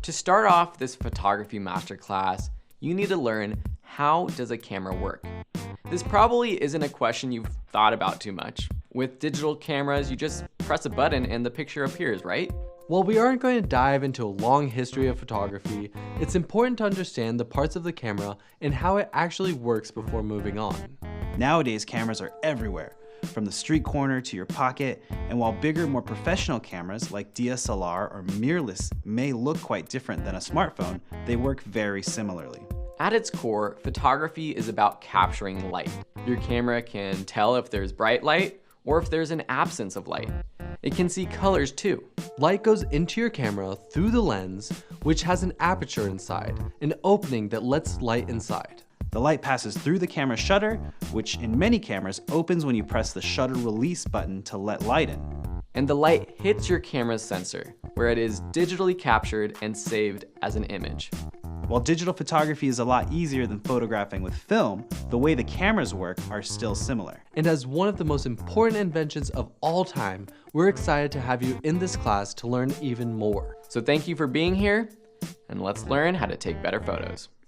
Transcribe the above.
To start off this photography masterclass, you need to learn, how does a camera work? This probably isn't a question you've thought about too much. With digital cameras, you just press a button and the picture appears, right? While we aren't going to dive into a long history of photography, it's important to understand the parts of the camera and how it actually works before moving on. Nowadays, cameras are everywhere, from the street corner to your pocket, and while bigger, more professional cameras like DSLR or mirrorless may look quite different than a smartphone, they work very similarly. At its core, photography is about capturing light. Your camera can tell if there's bright light or if there's an absence of light. It can see colors too. Light goes into your camera through the lens, which has an aperture inside, an opening that lets light inside. The light passes through the camera shutter, which in many cameras opens when you press the shutter release button to let light in. And the light hits your camera's sensor, where it is digitally captured and saved as an image. While digital photography is a lot easier than photographing with film, the way the cameras work are still similar. And as one of the most important inventions of all time, we're excited to have you in this class to learn even more. So thank you for being here, and let's learn how to take better photos.